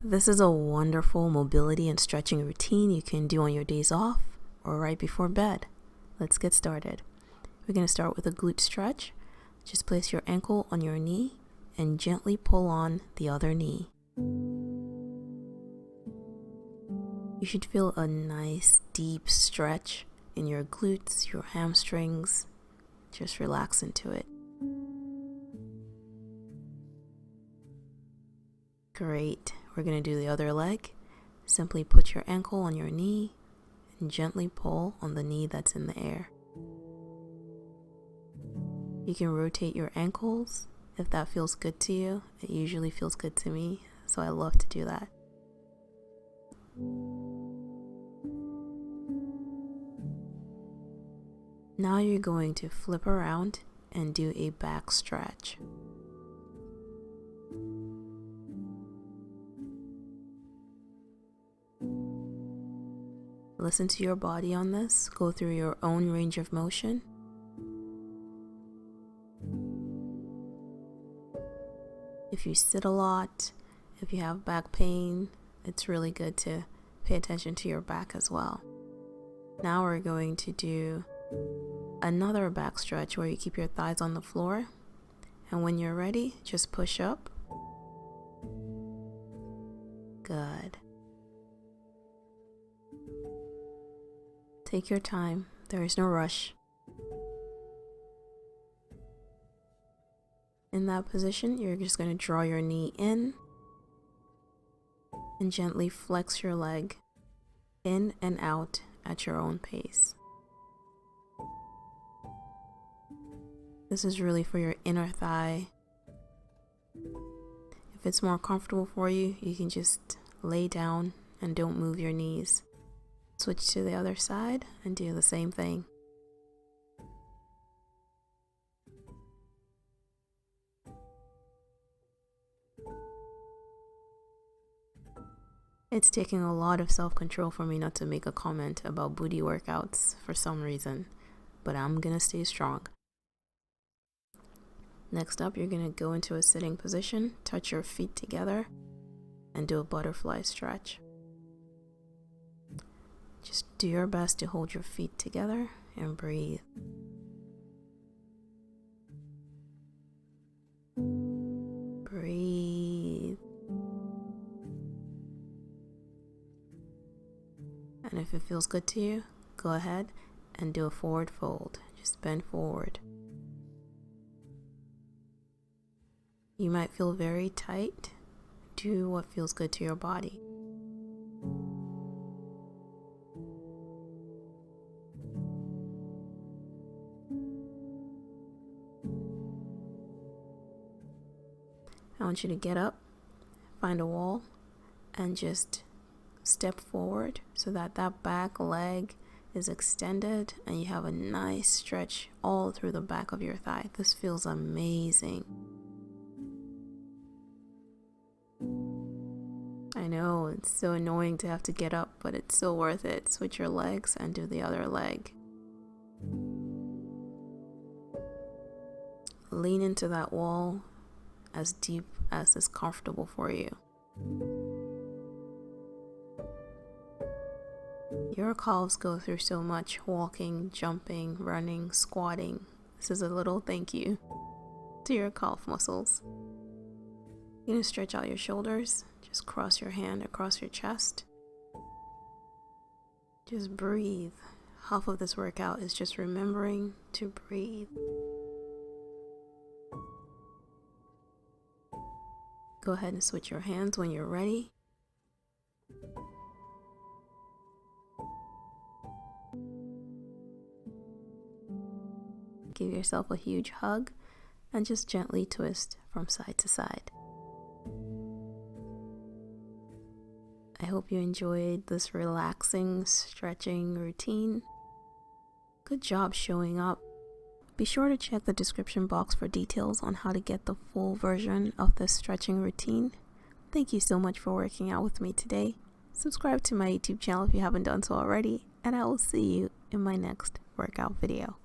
This is a wonderful mobility and stretching routine you can do on your days off or right before bed. Let's get started. We're going to start with a glute stretch. Just place your ankle on your knee and gently pull on the other knee. You should feel a nice deep stretch in your glutes, your hamstrings. Just relax into it. Great. We're going to do the other leg. Simply put your ankle on your knee and gently pull on the knee that's in the air. You can rotate your ankles if that feels good to you. It usually feels good to me, so I love to do that. Now you're going to flip around and do a back stretch. Listen to your body on this. Go through your own range of motion. If you sit a lot, if you have back pain, it's really good to pay attention to your back as well. Now we're going to do another back stretch where you keep your thighs on the floor. And when you're ready, just push up. Good. Take your time. There is no rush. In that position, you're just going to draw your knee in and gently flex your leg in and out at your own pace. This is really for your inner thigh. If it's more comfortable for you, you can just lay down and don't move your knees. Switch to the other side and do the same thing. It's taking a lot of self-control for me not to make a comment about booty workouts for some reason, but I'm gonna stay strong. Next up, you're gonna go into a sitting position, touch your feet together, and do a butterfly stretch. Just do your best to hold your feet together and breathe. Breathe. And if it feels good to you, go ahead and do a forward fold. Just bend forward. You might feel very tight. Do what feels good to your body. I want you to get up, find a wall, and just step forward so that back leg is extended and you have a nice stretch all through the back of your thigh. This feels amazing. I know it's so annoying to have to get up, but it's so worth it. Switch your legs and do the other leg. Lean into that wall as deep as is comfortable for you. Your calves go through so much walking, jumping, running, squatting. This is a little thank you to your calf muscles. You're going to stretch out your shoulders. Just cross your hand across your chest. Just breathe. Half of this workout is just remembering to breathe. Go ahead and switch your hands when you're ready. Give yourself a huge hug and just gently twist from side to side. I hope you enjoyed this relaxing stretching routine. Good job showing up. Be sure to check the description box for details on how to get the full version of this stretching routine. Thank you so much for working out with me today. Subscribe to my YouTube channel if you haven't done so already, and I will see you in my next workout video.